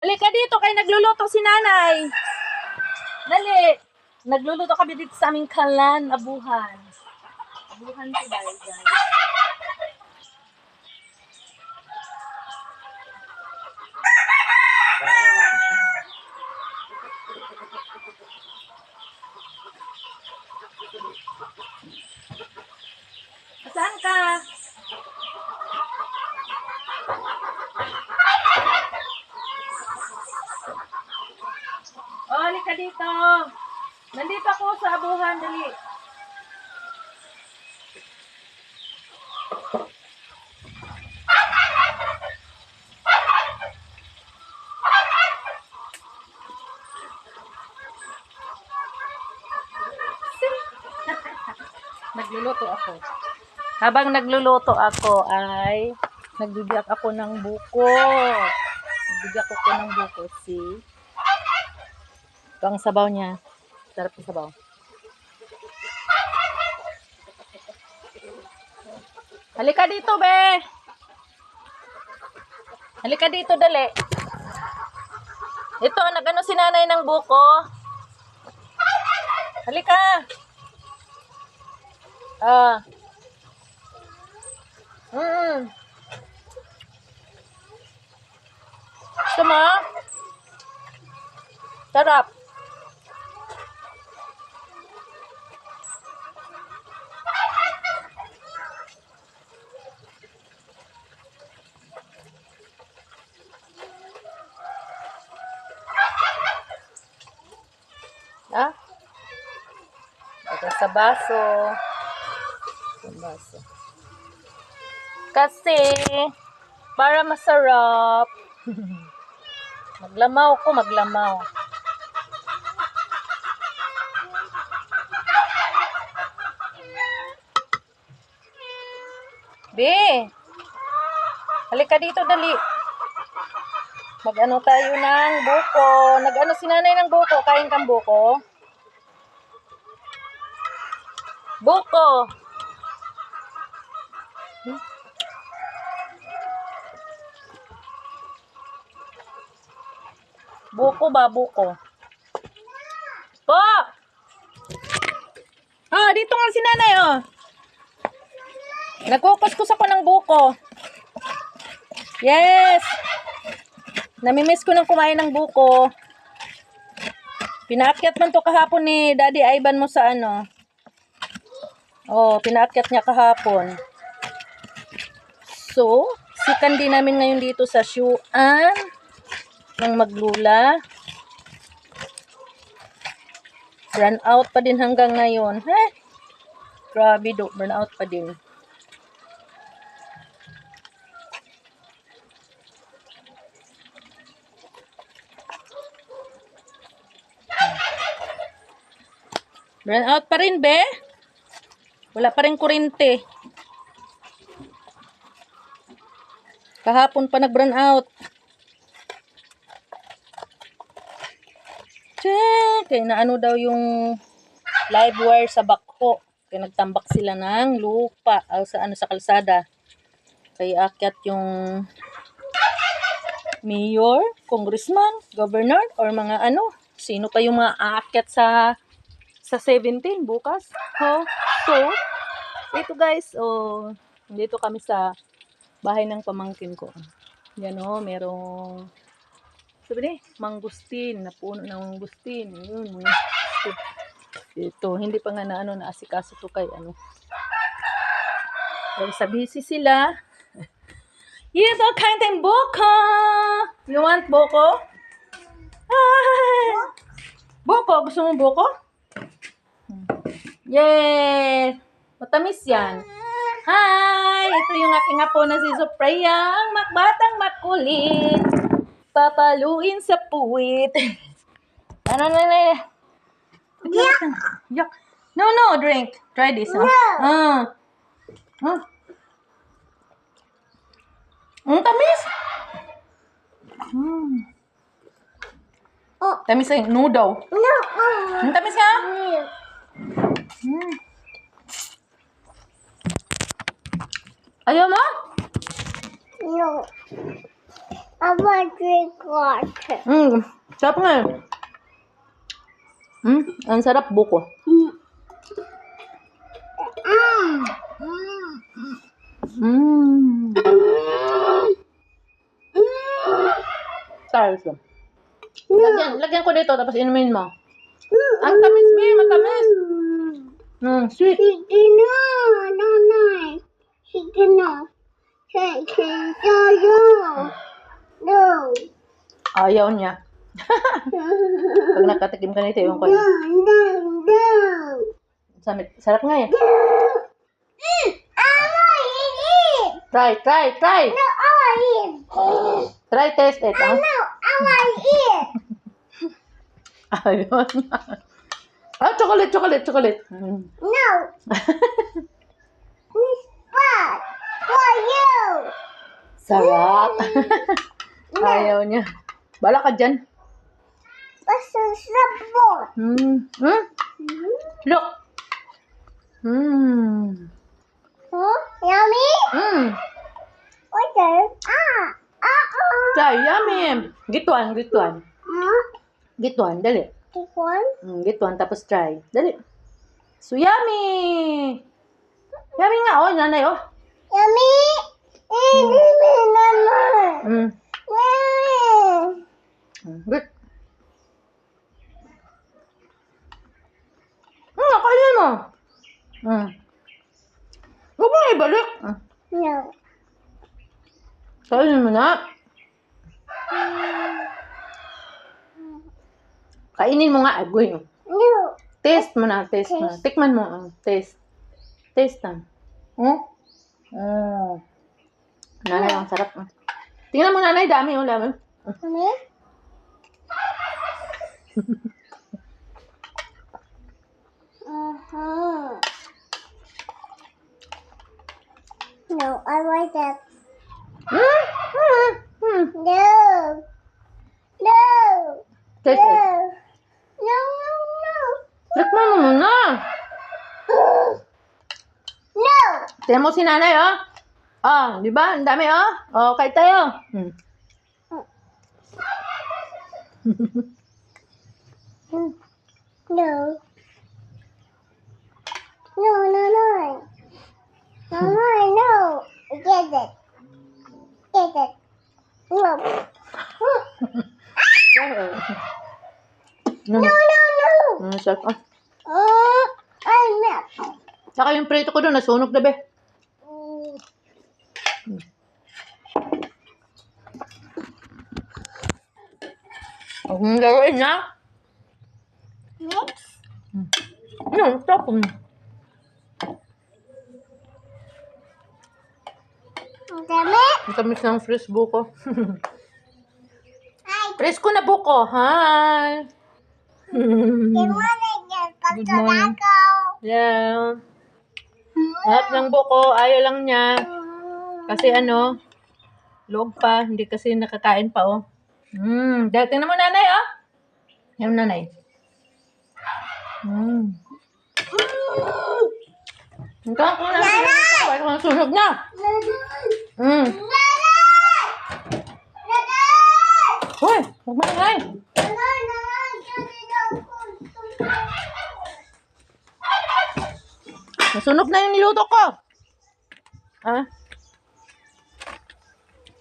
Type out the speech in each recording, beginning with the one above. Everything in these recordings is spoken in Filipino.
Halika dito kay nagluluto si nanay. Dali. Nagluluto kami dito sa aming kalan, abuhan. Abuhan si guys. Saan ka? Oh, halika dito. Nandito ako sa abuhan, dali. Nagluluto ako. Habang nagluluto ako ay nagbibiyak ako ng buko. Nagbibiyak ako ng buko. See? Ito ang sabaw niya. Sarap yung sabaw. Halika dito, be. Halika dito, dali. Ito, nagano si nanay ng buko. Halika. Gusto mo? Sarap. Ah? Ito sa baso. Sa baso. Kasi, para masarap. Maglamaw ko, maglamaw. Be, halika dito, dali. Mag-ano tayo ng buko. Nag-ano si nanay ng buko. Kain kang buko? Buko. Buko ba? Buko. Po! Ah, dito nga si nanay, oh. Nagkukuskus ako ng buko. Yes! Namimiss ko nang kumain ng buko. Pinaakyat man to kahapon ni Daddy Ivan mo sa ano. Oh, pinaakyat niya kahapon. So, sikan din namin ngayon dito sa Shuan ng Maglula. Burn out pa din hanggang ngayon. Grabe do, burn out pa din. Burn out pa rin, be? Wala pa rin kuryente. Kahapon pa nag-burn out. Kaya naano daw yung live wire sa backhoe. Kaya nagtambak sila ng lupa sa kalsada. Kaya akyat yung mayor, congressman, governor, or mga ano. Sino pa yung mga aakyat sa 17 bukas. So, ito guys, dito kami sa bahay ng pamangkin ko. Yan merong sabi mangustin, na puno ng mangustin. Yun, ito, hindi pa nga na asikaso to kay ano. Pero sa busy sila. Yes, all kind of buko. You want buko? Buko, gusto mo buko? Yes! Matamis yan. Hi! Ito yung aking apo na si Sophia, ang makbatang makulit. Papaluin sa puwit. Ano na? Yuck. No, drink. Try this. Tamis. Tamis yung noodle. Tamis nga? Ayaw mo? No. I want drink water. Sarap nga eh. Ang sarap buko. Stars. Lagyan ko dito tapos inumin mo. Ang tamis, be, matamis. Sweet. Sige na, nanay. Sige na. Sige no. Ayaw niya. Pag nakatikim ka nito, yung ko. No. Sarap nga eh. I want it. Try. No, I want it. Try, taste it. No, I want it. Ayun. Chocolate. No. This bag for you. Sarap. Ayaw niya. Bala ka dyan. Basta sabon. Look. Huh? Yummy? What's that? Try, yummy. Gituan. Huh? Gituan, dali. This one? Gituan, tapos try. Dali. So, yummy! Yummy nga, oh, nanay, oh. Yummy? Mm. Good. Kainin mo. Huwag mo na ibalik. No. Kainin mo na. Kainin mo nga, agoy. No. Taste mo na. Tikman mo. Taste na. Nanay, ang sarap. Tingnan mo, nanay, dami. Dami. Yummy? No, I like that. No. Taste it. No. Tikman mo muna. No. Tingnan mo si nanay, oh. Di ba? Ang dami, oh. Kain tayo. No. No. Get it. No. Sarap. I'm not. Saka yung prito ko doon, nasunog na, be. Laruin na. Next. Stop. Dami. Ang tamis ng fresh buko. Hi. Fresh ko na buko. Hi. Good morning. Good morning. Yeah. Lahat ng buko, ayaw lang niya. Kasi log pa. Hindi kasi nakakain pa, oh. Dahil tingnan mo, nanay, oh. Yan, nanay. Ito ako na. Ito ang sunog na. Hoy, huwag mo nanay. Nasunog na yung niluto ko.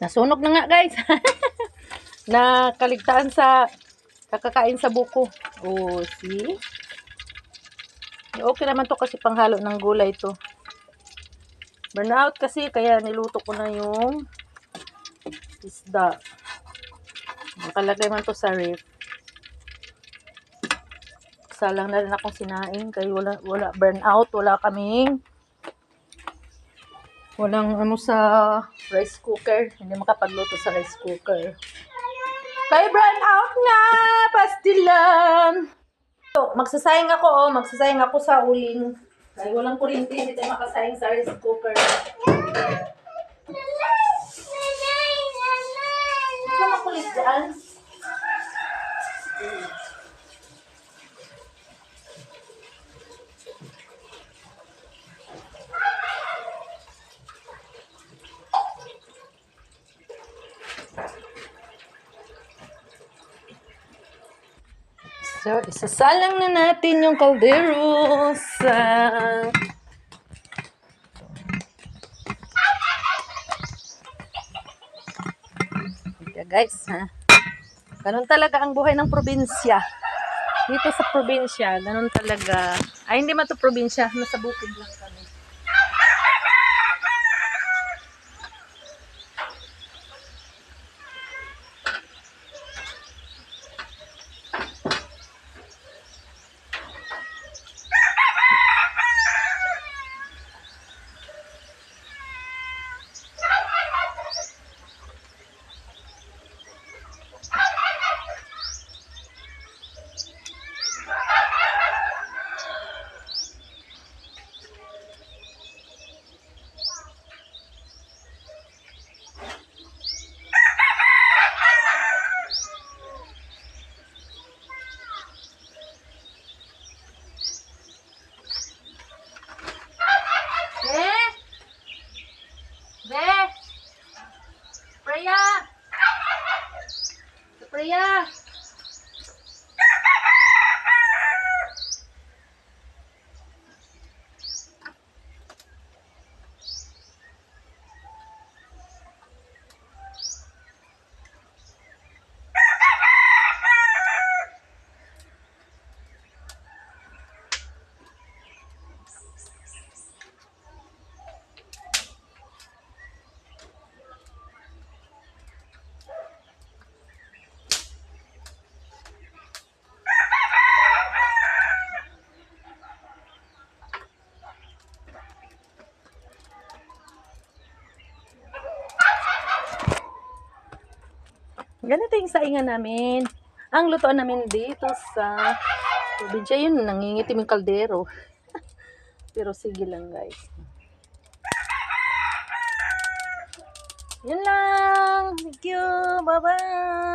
Nasunog na nga, guys. Nakaligtaan sa kakakain sa buko. See? Okay naman to kasi panghalo ng gulay to. Burnout kasi kaya niluto ko na yung isda. Nakalagay man to sa ref. Salang na rin akong sinaing kaya wala burnout, walang sa rice cooker. Hindi makapagluto sa rice cooker. Kaya burnout na! Pastilan! So, magsasayang ako sa uling. Kaya walang kuryente, hindi tayo makasayang sa rice cooker. Hindi ka makulit dyan. So, isasalang na natin yung kaldero sa... Okay, guys, ha? Ganun talaga ang buhay ng probinsya. Dito sa probinsya, ganun talaga. Ay, hindi man to probinsya. Nasa bukid lang kami. Priya! Priya! Ganito yung saingan namin. Ang lutoan namin dito sa probinsya, yun, nangingitim yung kaldero. Pero sige lang, guys. Yun lang. Thank you. Bye-bye.